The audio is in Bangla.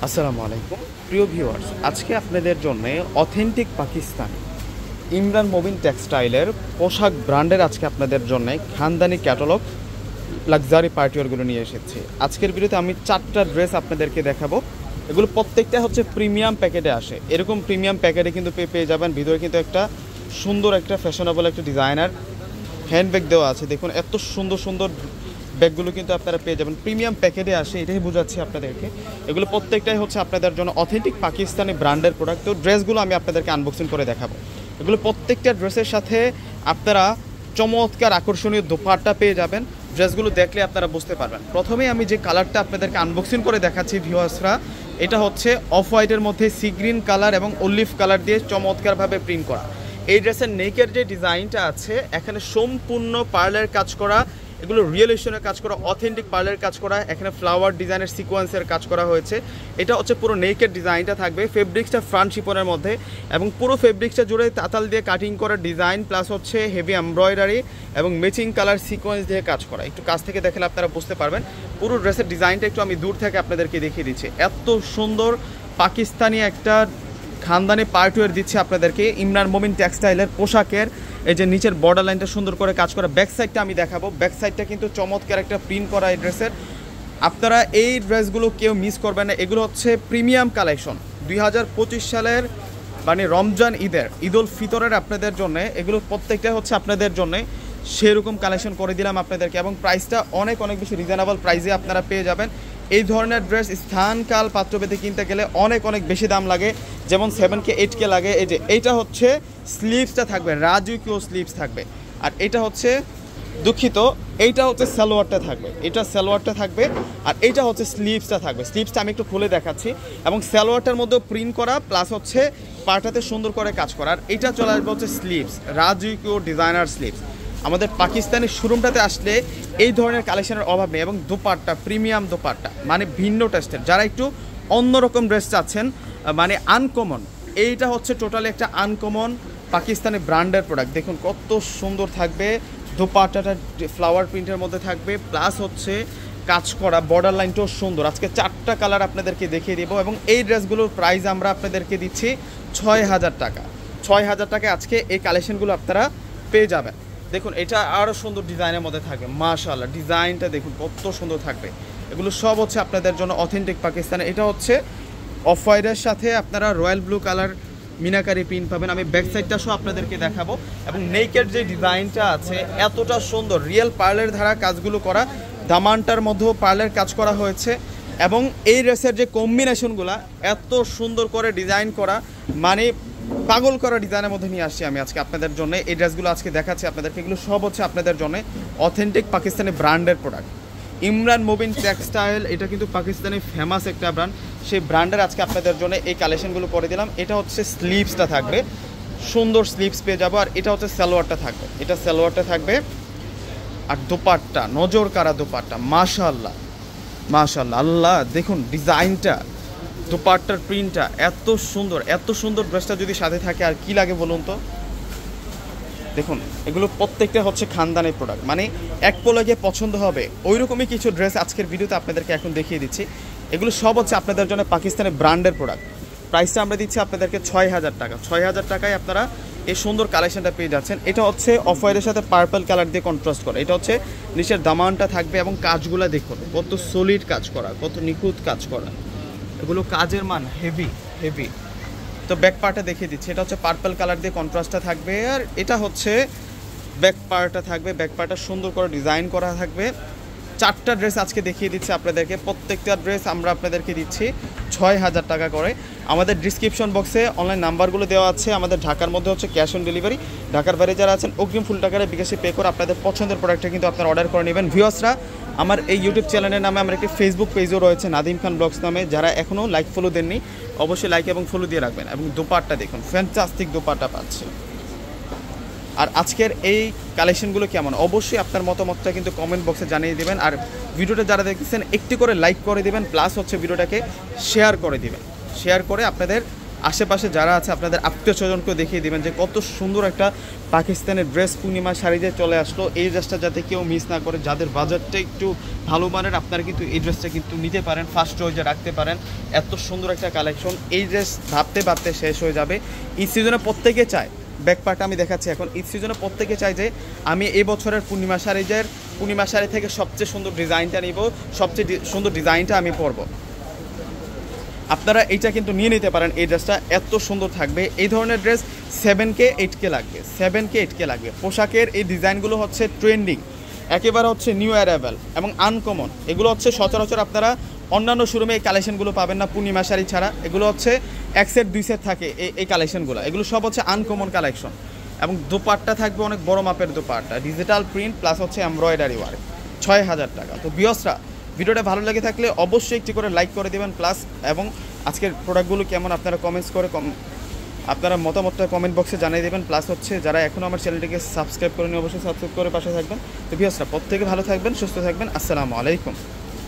আসসালামু আলাইকুম প্রিয় ভিউয়ার্স, আজকে আপনাদের জন্য অথেন্টিক পাকিস্তানি ইমরান মোবিন টেক্সটাইলের পোশাক ব্র্যান্ডের আজকে আপনাদের জন্য খানদানি ক্যাটালগ লাক্সারি পার্টিওয়ারগুলো নিয়ে এসেছি। আজকের ভিডিওতে আমি 4টা ড্রেস আপনাদেরকে দেখাবো। এগুলো প্রত্যেকটা হচ্ছে প্রিমিয়াম প্যাকেটে আসে। এরকম প্রিমিয়াম প্যাকেটে কিন্তু পেয়ে যাবেন। ভিতরে কিন্তু একটা সুন্দর একটা ফ্যাশনেবল একটা ডিজাইনার হ্যান্ডব্যাগ দেওয়া আছে। দেখুন এত সুন্দর সুন্দর ব্যাগগুলো কিন্তু আপনারা পেয়ে যাবেন, প্রিমিয়াম প্যাকেটে আসে, এটাই বোঝাচ্ছি আপনাদেরকে। এগুলো প্রত্যেকটাই হচ্ছে আপনাদের জন্য অথেন্টিক পাকিস্তানি ব্র্যান্ডের প্রোডাক্ট। তো ড্রেসগুলো আমি আপনাদেরকে আনবক্সিং করে দেখাবো। এগুলো প্রত্যেকটা ড্রেসের সাথে আপনারা চমৎকার আকর্ষণীয় দোপাট্টা পেয়ে যাবেন। ড্রেসগুলো দেখলে আপনারা বুঝতে পারবেন। প্রথমেই আমি যে কালারটা আপনাদেরকে আনবক্সিং করে দেখাচ্ছি ভিউয়ার্সরা, এটা হচ্ছে অফ হোয়াইটের মধ্যে সি গ্রিন কালার এবং অলিভ কালার দিয়ে চমৎকারভাবে প্রিন্ট করা। এই ড্রেসের নেকের যে ডিজাইনটা আছে, এখানে সম্পূর্ণ পার্লের কাজ করা, এগুলো রিয়েলিস্টনের কাজ করা, অথেন্টিক পার্লের কাজ করা। এখানে ফ্লাওয়ার ডিজাইনের সিকোয়েন্সের কাজ করা হয়েছে। এটা হচ্ছে পুরো নেকের ডিজাইনটা থাকবে। ফেব্রিক্সটা ফ্রন্ট শিপনের মধ্যে এবং পুরো ফেব্রিক্সটা জুড়ে তাতাল দিয়ে কাটিং করা ডিজাইন, প্লাস হচ্ছে হেভি এমব্রয়ডারি এবং ম্যাচিং কালার সিকোয়েন্স দিয়ে কাজ করা। একটু কাছ থেকে দেখলে আপনারা বুঝতে পারবেন। পুরো ড্রেসের ডিজাইনটা একটু আমি দূর থেকে আপনাদেরকে দেখিয়ে দিচ্ছি। এত সুন্দর পাকিস্তানি একটা খানদানি পার্টওয়্যার দিচ্ছে আপনাদেরকে ইমরান মোবিন টেক্সটাইলের পোশাকের। এই যে নিচের বর্ডার লাইনটা সুন্দর করে কাজ করা। ব্যাক সাইডটা আমি দেখাবো। ব্যাক সাইডটা কিন্তু চমৎকার একটা প্রিন্ট করা এই ড্রেসের। আপনারা এই ড্রেসগুলো কেউ মিস করবেন না। এগুলো হচ্ছে প্রিমিয়াম কালেকশন 2025 সালের, মানে রমজান ঈদ উল ফিতরের আপনাদের জন্য। এগুলো প্রত্যেকটা হচ্ছে আপনাদের জন্য সেরকম কালেকশন করে দিলাম আপনাদেরকে, এবং প্রাইসটা অনেক বেশি রিজনেবল প্রাইসে আপনারা পেয়ে যাবেন। এই ধরনের ড্রেস স্থানকাল পাত্রভেদে কিনতে গেলে অনেক বেশি দাম লাগে, যেমন 7K 8K লাগে। এই যে এইটা হচ্ছে স্লিভসটা থাকবে, রাজকীয় স্লিভস থাকবে। আর এটা হচ্ছে দুঃখিত, এইটা হচ্ছে সালোয়ারটা থাকবে, এটা সালোয়ারটা থাকবে। আর এইটা হচ্ছে স্লিভসটা থাকবে। স্লিভসটা আমি একটু খুলে দেখাচ্ছি। এবং সালোয়ারটার মধ্যে প্রিন্ট করা, প্লাস হচ্ছে পাটাতে সুন্দর করে কাজ করা। আর এইটা চলে আসবে হচ্ছে স্লিভস, রাজকীয় ডিজাইনার স্লিভস। আমাদের পাকিস্তানি শোরুমটাতে আসলে এই ধরনের কালেকশনের অভাব নেই। এবং দোপাট্টা, প্রিমিয়াম দোপাট্টা, মানে ভিন্ন টেস্টের, যারা একটু অন্যরকম ড্রেস চাচ্ছেন, মানে আনকমন, এইটা হচ্ছে টোটালি একটা আনকমন পাকিস্তানি ব্র্যান্ডের প্রোডাক্ট। দেখুন কত সুন্দর থাকবে। দোপাট্টাটা ফ্লাওয়ার প্রিন্টের মধ্যে থাকবে, প্লাস হচ্ছে কাজ করা, বর্ডার লাইনটাও সুন্দর। আজকে 4টা কালার আপনাদেরকে দেখিয়ে দেবো। এবং এই ড্রেসগুলোর প্রাইস আমরা আপনাদেরকে দিচ্ছি 6000 টাকা। 6000 টাকায় আজকে এই কালেকশনগুলো আপনারা পেয়ে যাবেন। দেখুন এটা আরও সুন্দর ডিজাইনের মধ্যে থাকবে। মাশাআল্লাহ, ডিজাইনটা দেখুন কত সুন্দর থাকবে। এগুলো সব হচ্ছে আপনাদের জন্য অথেন্টিক পাকিস্তানে। এটা হচ্ছে অফ হোয়াইটের সাথে আপনারা royal blue colour meenakari print পাবেন। আমি ব্যাক সাইডটা সহ আপনাদেরকে দেখাবো। এবং নেকের যে ডিজাইনটা আছে এতটা সুন্দর, রিয়েল পার্লের ধারা কাজগুলো করা, দামানটার মধ্যেও পার্লের কাজ করা হয়েছে। এবং এই ড্রেসের যে কম্বিনেশনগুলো এত সুন্দর করে ডিজাইন করা, মানে পাগল করা ডিজাইনের মধ্যে নিয়ে আসছি আমি আজকে আপনাদের জন্য। এই ড্রেসগুলো আজকে দেখাচ্ছি আপনাদেরকে। এগুলো সব হচ্ছে আপনাদের জন্য অথেন্টিক পাকিস্তানি ব্র্যান্ডের প্রোডাক্ট। ইমরান মোবিন টেক্সটাইল, এটা কিন্তু পাকিস্তানি ফেমাস একটা ব্র্যান্ড। সেই ব্র্যান্ডের আজকে আপনাদের জন্য এই কালেকশনগুলো করে দিলাম। এটা হচ্ছে স্লিভসটা থাকবে, সুন্দর স্লিভস পেয়ে যাবো। আর এটা হচ্ছে সালোয়ারটা থাকবে, এটা সালোয়ারটা থাকবে। আর দোপাট্টা, নজর কারা দোপাট্টা, মাশাআল্লাহ মাশাআল্লাহ। আল্লাহ, দেখুন ডিজাইনটা, দোপাট্টার প্রিন্টটা এত সুন্দর। এত সুন্দর ড্রেসটা যদি সাথে থাকে আর কি লাগে বলুন তো। দেখুন এগুলো প্রত্যেকটা হচ্ছে খানদানি প্রোডাক্ট, মানে এক পলকে পছন্দ হবে ওইরকমই কিছু ড্রেস আজকের ভিডিওতে আপনাদেরকে এখন দেখিয়ে দিচ্ছি। এগুলো সব হচ্ছে আপনাদের জন্য পাকিস্তানি ব্র্যান্ডের প্রোডাক্ট। প্রাইসটা আমরা দিচ্ছি আপনাদেরকে 6000 টাকা। 6000 টাকায় আপনারা এই সুন্দর কালেকশনটা পেয়ে যাচ্ছেন। এটা হচ্ছে অফ হোয়াইটের সাথে পার্পল কালার দিয়ে কন্ট্রাস্ট করা। এটা হচ্ছে নিচের দামানটা থাকবে এবং কাজগুলো দেখুন কত সলিড কাজ করা, কত নিখুঁত কাজ করা। এগুলো কাজের মান হেভি। তো ব্যাক পার্টটা দেখিয়ে দিচ্ছি। এটা হচ্ছে পার্পল কালার দিয়ে কন্ট্রাস্টটা থাকবে। আর এটা হচ্ছে ব্যাক পার্টটা থাকবে। ব্যাক পার্টটা সুন্দর করে ডিজাইন করা থাকবে। 4টা ড্রেস আজকে দেখিয়ে দিচ্ছি আপনাদেরকে। প্রত্যেকটা ড্রেস আমরা আপনাদেরকে দিচ্ছি 6000 টাকা করে। আমাদের ডিসক্রিপশন বক্সে অনলাইন নাম্বারগুলো দেওয়া আছে। আমাদের ঢাকার মধ্যে হচ্ছে ক্যাশ অন ডেলিভারি। ঢাকার বাইরে যারা আছেন অগ্রিম ফুল টাকায় বিকাশে পে করে আপনাদের পছন্দের প্রোডাক্টটা কিন্তু আপনারা অর্ডার করে নেবেন। ভিউয়ার্সরা, আমার এই ইউটিউব চ্যানেলের নামে আমার একটি ফেসবুক পেজও রয়েছে নাদিম খান ব্লগস নামে। যারা এখনও লাইক ফলো দেননি অবশ্যই লাইক এবং ফলো দিয়ে রাখবেন। এবং দোপাট্টা দেখুন, ফ্যান্টাস্টিক দোপাট্টা পাচ্ছে। আর আজকের এই কালেকশনগুলো কেমন অবশ্যই আপনার মতামতটা কিন্তু কমেন্ট বক্সে জানিয়ে দেবেন। আর ভিডিওটা যারা দেখছেন একটি করে লাইক করে দেবেন, প্লাস হচ্ছে ভিডিওটাকে শেয়ার করে দিবেন। শেয়ার করে আপনাদের আশেপাশে যারা আছে আপনাদের আত্মীয় স্বজনকেও দেখিয়ে দেবেন যে কত সুন্দর একটা পাকিস্তানের ড্রেস পূর্ণিমা শাড়িতে চলে আসলো। এই ড্রেসটা যাতে কেউ মিস না করে, যাদের বাজারটা একটু ভালো মানের আপনারা কিন্তু এই ড্রেসটা কিন্তু নিতে পারেন, ফার্স্ট চয়েসে রাখতে পারেন। এত সুন্দর একটা কালেকশন, এই ড্রেস ভাবতে ভাবতে শেষ হয়ে যাবে। ঈদ সিজনে প্রত্যেকে চায়, ব্যাকপার্টটা আমি দেখাচ্ছি এখন, ঈদ সিজনে প্রত্যেকে চাই যে আমি এই বছরের পূর্ণিমা শাড়ি থেকে সবচেয়ে সুন্দর ডিজাইনটা নিব, সবচেয়ে সুন্দর ডিজাইনটা আমি পরবো। আপনারা এইটা কিন্তু নিয়ে নিতে পারেন। এই ড্রেসটা এত সুন্দর থাকবে। এই ধরনের ড্রেস 7K 8K লাগবে, 7K 8K লাগবে। পোশাকের এই ডিজাইনগুলো হচ্ছে ট্রেন্ডিং, একেবারে হচ্ছে নিউ অ্যারাইভেল এবং আনকমন। এগুলো হচ্ছে সচরাচর আপনারা অন্যান্য শোরুমে এই কালেকশনগুলো পাবেন না পূর্ণিমা শাড়ি ছাড়া। এগুলো হচ্ছে 1 সেট 2 সেট থাকে এই কালেকশনগুলো, এগুলো সব হচ্ছে আনকমন কালেকশন। এবং দোপাট্টা থাকবে অনেক বড় মাপের দোপাট্টা, ডিজিটাল প্রিন্ট প্লাস হচ্ছে এমব্রয়ডারি ওয়ার্ক, 6000 টাকা। তো ভিউয়ার্সরা, ভিডিওটা ভালো লেগে থাকলে অবশ্যই একটি করে লাইক করে দেবেন প্লাস, এবং আজকের প্রোডাক্টগুলো কেমন আপনারা কমেন্টস করে আপনারা মতামতটা কমেন্ট বক্সে জানিয়ে দেবেন। প্লাস হচ্ছে যারা এখনও আমার চ্যানেলটিকে সাবস্ক্রাইব করেনি অবশ্যই সাবস্ক্রাইব করে পাশে থাকবেন। তো ভিউয়ার্সরা, প্রত্যেকে ভালো থাকবেন, সুস্থ থাকবেন। আসসালামু আলাইকুম।